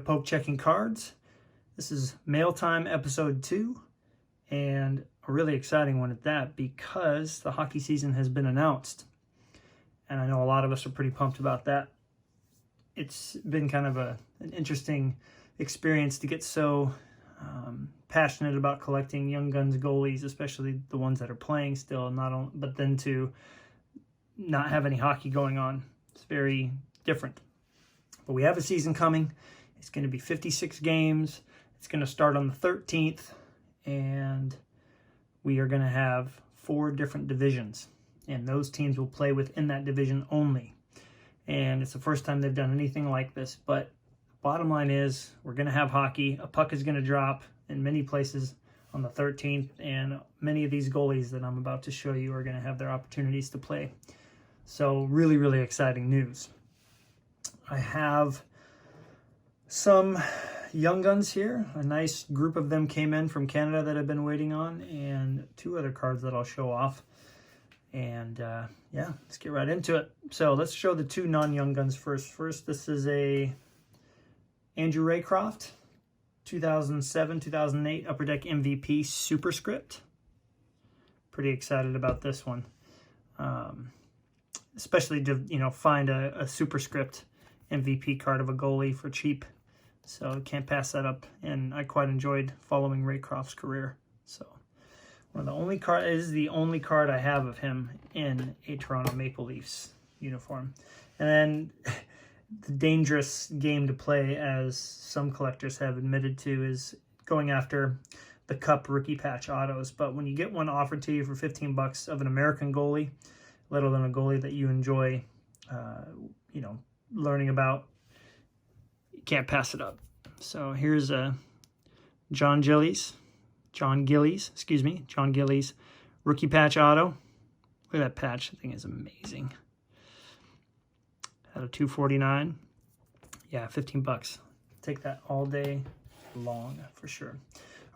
Poke Checking Cards. This is Mailtime episode 2, and a really exciting one at that because the hockey season has been announced. And I know a lot of us are pretty pumped about that. It's been kind of an interesting experience to get so passionate about collecting Young Guns goalies, especially the ones that are playing still, but then to not have any hockey going on. It's very different. But we have a season coming. It's going to be 56 games. It's going to start on the 13th, and we are going to have 4 different divisions, and those teams will play within that division only. And it's the first time they've done anything like this, but bottom line is we're going to have hockey. A puck is going to drop in many places on the 13th, and many of these goalies that I'm about to show you are going to have their opportunities to play. So really, really exciting news. I have some Young Guns here. A nice group of them came in from Canada that I've been waiting on, and 2 other cards that I'll show off. And yeah, let's get right into it. So let's show the 2 non-Young Guns first. First, this is a Andrew Raycroft, 2007-2008 Upper Deck MVP Superscript. Pretty excited about this one, especially to find a Superscript MVP card of a goalie for cheap. So can't pass that up, and I quite enjoyed following Raycroft's career. So one of the only is the only card I have of him in a Toronto Maple Leafs uniform. And then the dangerous game to play, as some collectors have admitted to, is going after the Cup rookie patch autos. But when you get one offered to you for $15 of an American goalie, let alone a goalie that you enjoy, learning about, you can't pass it up. So here's a John Gillies rookie patch auto. Look at that patch. The thing is amazing. Out of 249. Yeah, $15. Take that all day long for sure.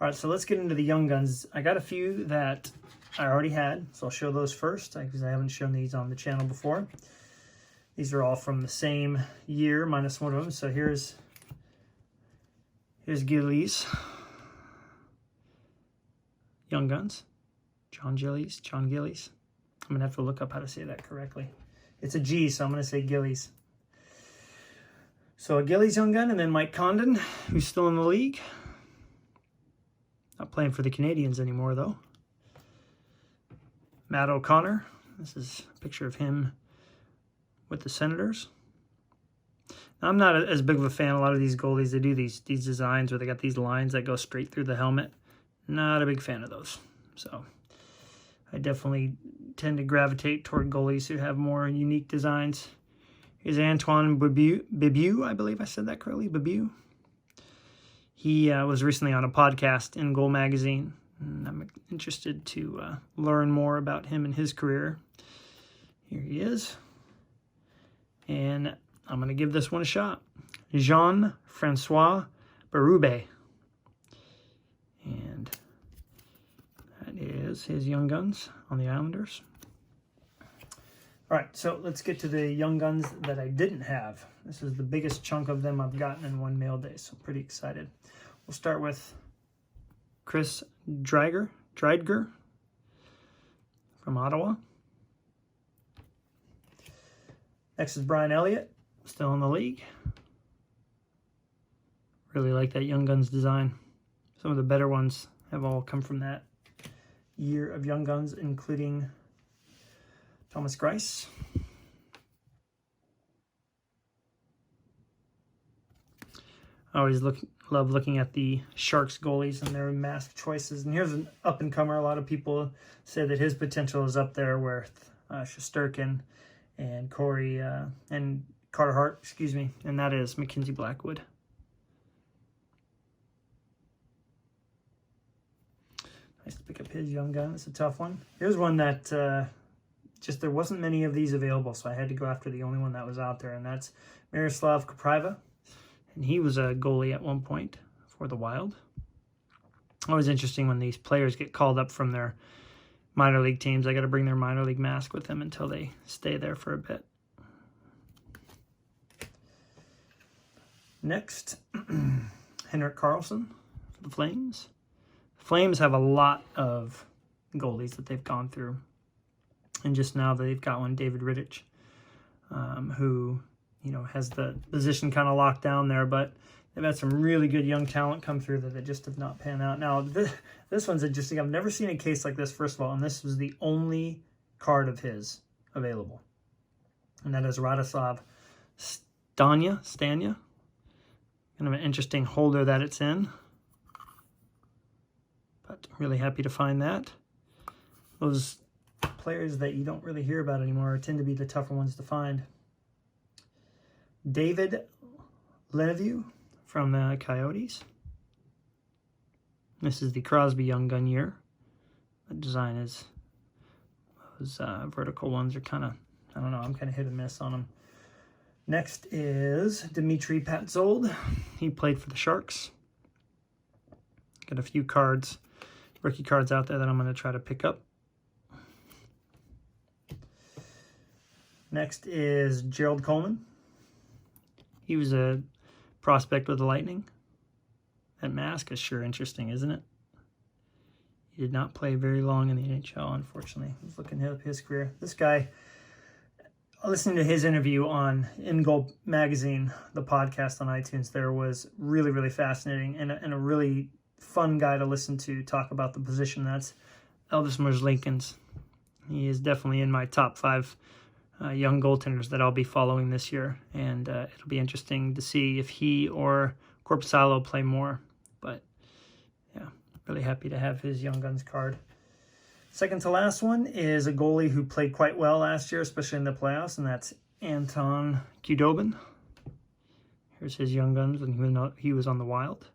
All right, so let's get into the Young Guns. I got a few that I already had, so I'll show those first because I haven't shown these on the channel before. These are all from the same year, minus one of them. So here's Gillies. Young Guns. John Gillies. I'm going to have to look up how to say that correctly. It's a G, so I'm going to say Gillies. So a Gillies Young Gun, and then Mike Condon, who's still in the league. Not playing for the Canadians anymore, though. Matt O'Connor. This is a picture of him with the Senators. Now, I'm not as big of a fan. A lot of these goalies, they do these designs where they got these lines that go straight through the helmet. Not a big fan of those. So I definitely tend to gravitate toward goalies who have more unique designs. Here's Antoine Bibeau, I believe I said that correctly, Bibeau. He was recently on a podcast in Goal Magazine, and I'm interested to learn more about him and his career. Here he is. And I'm going to give this one a shot. Jean-Francois Berube. And that is his Young Guns on the Islanders. All right, so let's get to the Young Guns that I didn't have. This is the biggest chunk of them I've gotten in one mail day, so pretty excited. We'll start with Chris Driedger from Ottawa. Next is Brian Elliott, still in the league. Really like that Young Guns design. Some of the better ones have all come from that year of Young Guns, including Thomas Greiss. I always love looking at the Sharks goalies and their mask choices. And here's an up-and-comer. A lot of people say that his potential is up there with Shesterkin and Corey and Carter Hart, and that is Mackenzie Blackwood. Nice to pick up his Young Gun. It's a tough one. Here's one that there wasn't many of these available, so I had to go after the only one that was out there, and that's Miroslav Kopriva. And he was a goalie at one point for the Wild. Always interesting when these players get called up from their minor league teams. I got to bring their minor league mask with them until they stay there for a bit. Next, Henrik Karlsson for the Flames. The Flames have a lot of goalies that they've gone through. And just now they've got one, David Rittich, who, has the position kind of locked down there, but they've had some really good young talent come through that they just have not panned out. Now, this one's interesting. I've never seen a case like this, first of all, and this was the only card of his available. And that is Radoslav Stanya. Kind of an interesting holder that it's in. But really happy to find that. Those players that you don't really hear about anymore tend to be the tougher ones to find. David Lenevue from the Coyotes. This is the Crosby Young Gun year. The design is, those vertical ones are kind of, I don't know, I'm kind of hit and miss on them. Next is Dmitry Patzold. He played for the Sharks. Got a few cards, rookie cards out there that I'm going to try to pick up. Next is Gerald Coleman. He was a prospect with the Lightning. That mask is sure interesting, isn't it? He did not play very long in the NHL, unfortunately. I was looking up his career. This guy, listening to his interview on In Goal Magazine, the podcast on iTunes, there was really, really fascinating and a really fun guy to listen to talk about the position. That's Elvis Merzlikins. He is definitely in my top 5 young goaltenders that I'll be following this year, and it'll be interesting to see if he or Korpisalo play more. But yeah, really happy to have his Young Guns card. Second to last one is a goalie who played quite well last year, especially in the playoffs, and that's Anton Khudobin. Here's his Young Guns when he was on the Wild.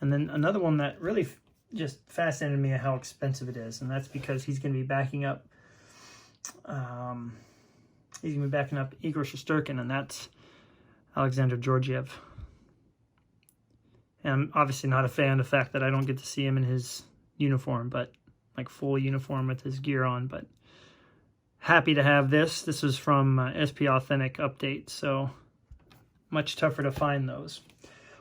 And then another one that really just fascinated me how expensive it is, and that's because he's going to be backing up. Igor Shesterkin, and that's Alexander Georgiev. And I'm obviously not a fan of the fact that I don't get to see him in his uniform, but like full uniform with his gear on. But happy to have this. This was from SP Authentic Update, so much tougher to find those.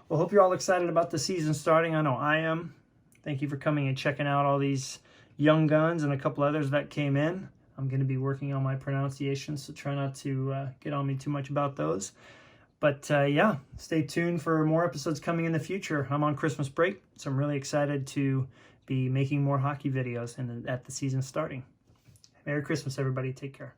Well, hope you're all excited about the season starting. I know I am. Thank you for coming and checking out all these Young Guns and a couple others that came in. I'm going to be working on my pronunciations, so try not to get on me too much about those. But yeah, stay tuned for more episodes coming in the future. I'm on Christmas break, so I'm really excited to be making more hockey videos at the season starting. Merry Christmas, everybody. Take care.